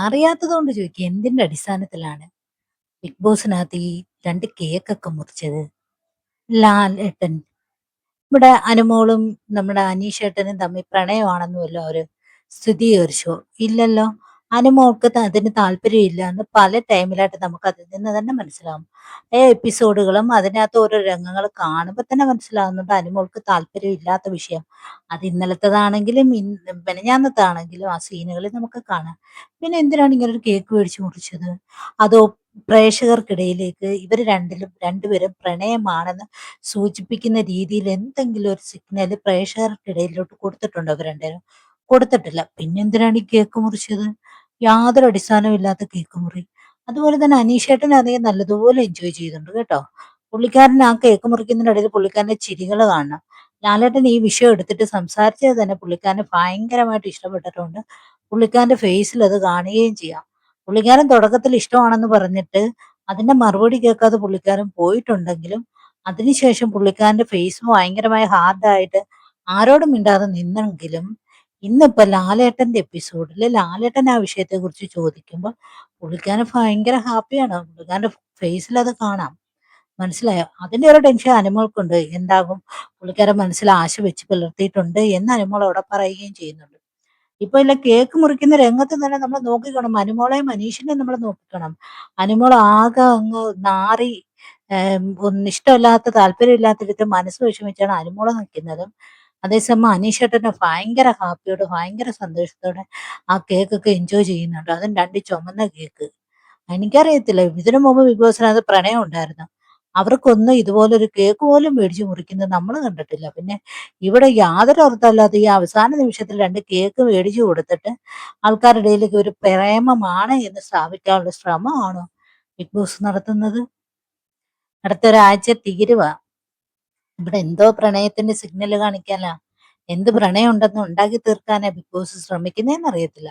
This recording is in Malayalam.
അറിയാത്തതുകൊണ്ട് ചോദിക്കുക. എന്തിന്റെ അടിസ്ഥാനത്തിലാണ് ബിഗ് ബോസിനകത്ത് ഈ 2 കേക്കൊക്കെ മുറിച്ചത്? ലാലേട്ടൻ ഇവിടെ അനുമോളും നമ്മുടെ അനീഷേട്ടനും തമ്മിൽ പ്രണയമാണെന്ന് വല്ലോ അവര് സ്ഥിരീകരിച്ചോ? ഇല്ലല്ലോ. അനുമോൾക്ക് അതിന് താല്പര്യമില്ല എന്ന് പല ടൈമിലായിട്ട് നമുക്ക് അതിൽ നിന്ന് തന്നെ മനസ്സിലാവും. എപ്പിസോഡുകളും അതിനകത്ത് ഓരോ രംഗങ്ങൾ കാണുമ്പോൾ തന്നെ മനസ്സിലാവുന്നുണ്ട് അനുമോൾക്ക് താല്പര്യമില്ലാത്ത വിഷയം. അത് ഇന്നലത്തേതാണെങ്കിലും മെനഞ്ഞാന്നത്താണെങ്കിലും ആ സീനുകളിൽ നമുക്ക് കാണാം. പിന്നെ എന്തിനാണ് ഇങ്ങനെ ഒരു കേക്ക് മേടിച്ച് മുറിച്ചത്? അതോ പ്രേക്ഷകർക്കിടയിലേക്ക് ഇവർ രണ്ടുപേരും പ്രണയമാണെന്ന് സൂചിപ്പിക്കുന്ന രീതിയിൽ എന്തെങ്കിലും ഒരു സിഗ്നൽ പ്രേക്ഷകർക്കിടയിലോട്ട് കൊടുത്തിട്ടുണ്ടോ ഇവർ രണ്ടുപേരും? കൊടുത്തിട്ടില്ല. പിന്നെന്തിനാണ് ഈ കേക്ക് മുറിച്ചത്? യാതൊരു അടിസ്ഥാനവുമില്ലാത്ത കേക്ക് മുറി. അതുപോലെ തന്നെ അനീഷേട്ടൻ അതേ നല്ലതുപോലെ എൻജോയ് ചെയ്യുന്നുണ്ട് കേട്ടോ. പുള്ളിക്കാരൻ ആ കേക്ക് മുറിക്കുന്നതിനിടയിൽ പുള്ളിക്കാരന്റെ ചിരികൾ കാണണം. ലാലേട്ടൻ ഈ വിഷയം എടുത്തിട്ട് സംസാരിച്ചത് തന്നെ പുള്ളിക്കാരന് ഭയങ്കരമായിട്ട് ഇഷ്ടപ്പെട്ടിട്ടുണ്ട്. പുള്ളിക്കാരന്റെ ഫേസിൽ അത് കാണുകയും ചെയ്യാം. പുള്ളിക്കാരൻ തുടക്കത്തിൽ ഇഷ്ടമാണെന്ന് പറഞ്ഞിട്ട് അതിന്റെ മറുപടി കേൾക്കാതെ പുള്ളിക്കാരൻ പോയിട്ടുണ്ടെങ്കിലും അതിനുശേഷം പുള്ളിക്കാരന്റെ ഫേസ് ഭയങ്കരമായി ഹാർഡായിട്ട് ആരോടും മിണ്ടാതെ നിന്നെങ്കിലും ഇന്നിപ്പോ ലാലേട്ടന്റെ എപ്പിസോഡിൽ ലാലേട്ടൻ ആ വിഷയത്തെ കുറിച്ച് ചോദിക്കുമ്പോൾ പുള്ളിക്കാരൻ ഭയങ്കര ഹാപ്പിയാണ്. പുള്ളിക്കാരന്റെ ഫേസിൽ അത് കാണാം. മനസ്സിലായോ? അതിന്റെ ഒരു ടെൻഷൻ അനുമോൾക്കുണ്ട്. എന്താകും പുള്ളിക്കാരൻ മനസ്സിൽ ആശ വെച്ച് പുലർത്തിയിട്ടുണ്ട് എന്ന് അനുമോൾ അവിടെ പറയുകയും ചെയ്യുന്നുണ്ട്. ഇപ്പൊ ഇല്ല കേക്ക് മുറിക്കുന്ന രംഗത്ത് തന്നെ നമ്മൾ നോക്കിക്കണം. അനുമോളെയും മനീഷിനെയും നമ്മൾ നോക്കിക്കണം. അനുമോൾ ആകെ അങ്ങ് നാറി ഒന്നും ഇഷ്ടമില്ലാത്ത താല്പര്യമില്ലാത്തിടത്ത് മനസ്സ് വിഷമിച്ചാണ് അനുമോള് നിൽക്കുന്നത്. അതേസമയം അനീഷേട്ടന് ഭയങ്കര ഹാപ്പിയോടെ ഭയങ്കര സന്തോഷത്തോടെ ആ കേക്കൊക്കെ എൻജോയ് ചെയ്യുന്നുണ്ട്. അതും 2 ചുമന്ന കേക്ക്. എനിക്കറിയത്തില്ല ഇതിനു മുമ്പ് ബിഗ് ബോസിനകത്ത് പ്രണയം ഉണ്ടായിരുന്നു. അവർക്കൊന്നും ഇതുപോലൊരു കേക്ക് പോലും മേടിച്ച് മുറിക്കുന്നത് നമ്മൾ കണ്ടിട്ടില്ല. പിന്നെ ഇവിടെ യാതൊരു അർത്ഥമില്ലാത്ത ഈ അവസാന നിമിഷത്തിൽ 2 കേക്ക് മേടിച്ചു കൊടുത്തിട്ട് ആൾക്കാരുടെ ഇടയിലേക്ക് ഒരു പ്രേമമാണ് എന്ന് സ്ഥാപിക്കാനുള്ള ശ്രമമാണോ ബിഗ് ബോസ് നടത്തുന്നത്? അടുത്തൊരാഴ്ച തീരുവാ. ഇവിടെ എന്തോ പ്രണയത്തിന്റെ സിഗ്നൽ കാണിക്കാനാ? എന്ത് പ്രണയം ഉണ്ടെന്ന് ഉണ്ടാക്കി തീർക്കാനാ ബിഗ് ബോസ് ശ്രമിക്കുന്നതെന്ന് അറിയത്തില്ല.